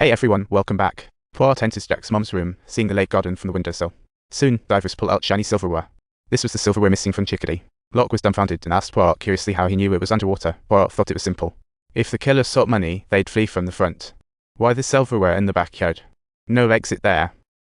Hey everyone, welcome back. Poirot enters Jack's mom's room, seeing the lake garden from the windowsill. Soon, divers pull out shiny silverware. This was the silverware missing from Chickadee. Locke was dumbfounded and asked Poirot curiously how he knew it was underwater. Poirot thought it was simple. If the killers sought money, they'd flee from the front. Why the silverware in the backyard? No exit there.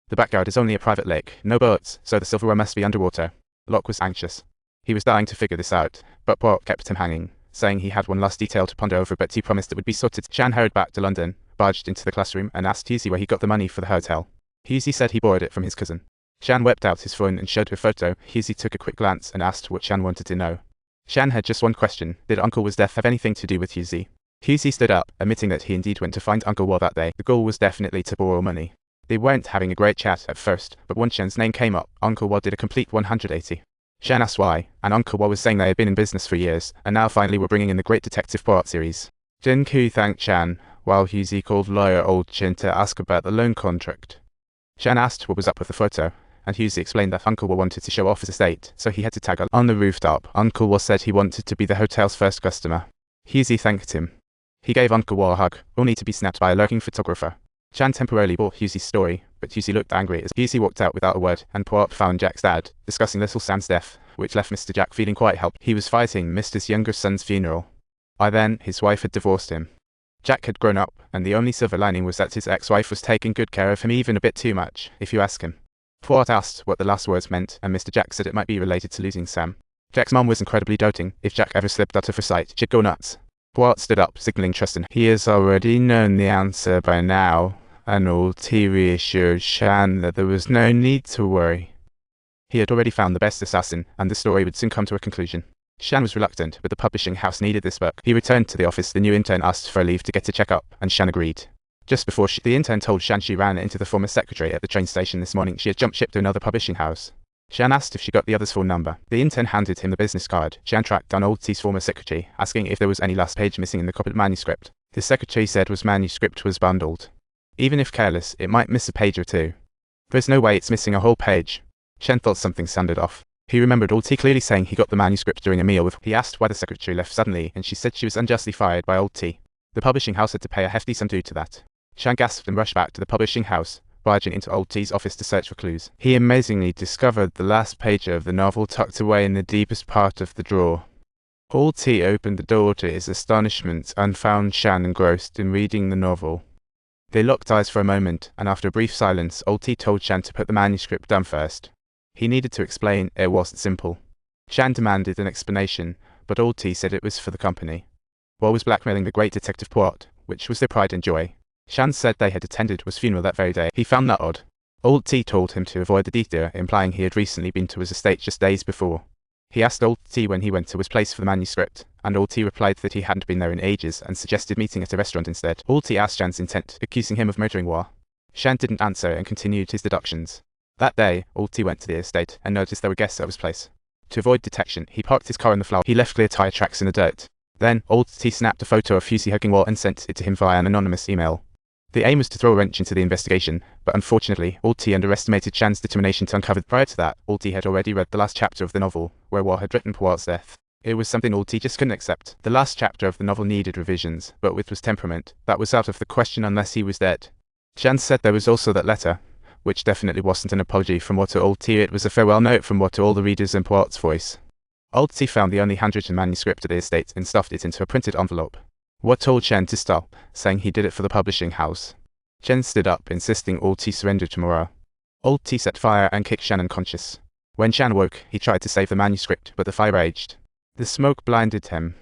The backyard is only a private lake, no boats, so the silverware must be underwater. Locke was anxious. He was dying to figure this out, but Poirot kept him hanging, saying he had one last detail to ponder over, but he promised it would be sorted. Shan hurried back to London, barged into the classroom and asked Husey where he got the money for the hotel. Husey said he borrowed it from his cousin. Shan whipped out his phone and showed her photo. Husey took a quick glance and asked what Shan wanted to know. Shan had just one question: did Uncle Wa's death have anything to do with Husey? Husey stood up, admitting that he indeed went to find Uncle Wa that day. The goal was definitely to borrow money. They weren't having a great chat at first, but once Shan's name came up, Uncle Wa did a complete 180. Shan asked why, and Uncle Wa was saying they had been in business for years, and now finally were bringing in the great Detective Poirot series. Jin Ku thanked Shan, while Husey called lawyer Old Chin to ask about the loan contract. Shan asked what was up with the photo, and Husey explained that Uncle Wa wanted to show off his estate, so he had to tag on the rooftop. Uncle Wa said he wanted to be the hotel's first customer. Husey thanked him. He gave Uncle Wa a hug, only to be snapped by a lurking photographer. Shan temporarily bought Husey's story, but Husey looked angry as Husey walked out without a word, and Poirot found Jack's dad, discussing little Sam's death, which left Mr. Jack feeling quite helpless. He was fighting Mr.'s younger son's funeral. By then, his wife had divorced him. Jack had grown up, and the only silver lining was that his ex-wife was taking good care of him, even a bit too much, if you ask him. Poirot asked what the last words meant, and Mr. Jack said it might be related to losing Sam. Jack's mom was incredibly doting. If Jack ever slipped out of her sight, she'd go nuts. Poirot stood up, signaling Tristan. He has already known the answer by now, and old T reassured Shan that there was no need to worry. He had already found the best assassin, and the story would soon come to a conclusion. Shan was reluctant, but the publishing house needed this book. He returned to the office. The new intern asked for a leave to get a checkup, and Shan agreed. Just before the intern told Shan she ran into the former secretary at the train station this morning. She had jumped ship to another publishing house. Shan asked if she got the other's phone number. The intern handed him the business card. Shan tracked down Old T's former secretary, asking if there was any last page missing in the copied manuscript. His secretary said his manuscript was bundled. Even if careless, it might miss a page or two. There's no way it's missing a whole page. Shan thought something sounded off. He remembered Old T clearly saying he got the manuscript during a meal with. He asked why the secretary left suddenly, and she said she was unjustly fired by Old T. The publishing house had to pay a hefty sum due to that. Shan gasped and rushed back to the publishing house, barging into Old T's office to search for clues. He amazingly discovered the last page of the novel tucked away in the deepest part of the drawer. Old T opened the door to his astonishment and found Shan engrossed in reading the novel. They locked eyes for a moment, and after a brief silence, Old T told Shan to put the manuscript down first. He needed to explain. It wasn't simple. Shan demanded an explanation, but Old T said it was for the company. Wa was blackmailing the great Detective Poirot, which was their pride and joy. Shan said they had attended Wa's funeral that very day. He found that odd. Old T told him to avoid the detail, implying he had recently been to his estate just days before. He asked Old T when he went to his place for the manuscript, and Old T replied that he hadn't been there in ages and suggested meeting at a restaurant instead. Old T asked Shan's intent, accusing him of murdering Wa. Shan didn't answer and continued his deductions. That day, Old T went to the estate and noticed there were guests at his place. To avoid detection, he parked his car in the flower. He left clear tire tracks in the dirt. Then, Old T snapped a photo of Husey hugging Wa and sent it to him via an anonymous email. The aim was to throw a wrench into the investigation, but unfortunately, Old T underestimated Shan's determination to uncover. Prior to that, Old T had already read the last chapter of the novel, where Wa had written Poirot's death. It was something Old T just couldn't accept. The last chapter of the novel needed revisions, but with Wa's temperament, that was out of the question unless he was dead. Shan said there was also that letter, which definitely wasn't an apology from Wa to Old T. It was a farewell note from Wa to all the readers in Poirot's voice. Old T found the only handwritten manuscript at the estate and stuffed it into a printed envelope. Wa told Shan to stop, saying he did it for the publishing house. Shan stood up, insisting Old T surrender tomorrow. Old T set fire and kicked Shan unconscious. When Shan woke, he tried to save the manuscript, but the fire raged. The smoke blinded him.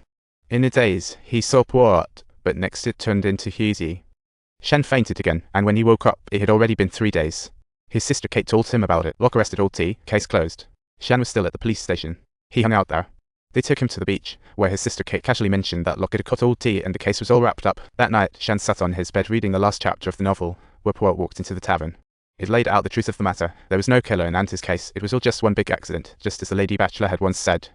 In a daze, he saw Poirot, but next it turned into Husey. Shan fainted again, and when he woke up, it had already been 3 days. His sister Kate told him about it. Locke arrested Old T, case closed. Shan was still at the police station. He hung out there. They took him to the beach, where his sister Kate casually mentioned that Locke had caught Old T and the case was all wrapped up. That night, Shan sat on his bed reading the last chapter of the novel, where Poirot walked into the tavern. It laid out the truth of the matter. There was no killer in Anta's case. It was all just one big accident, just as the Lady Bachelor had once said.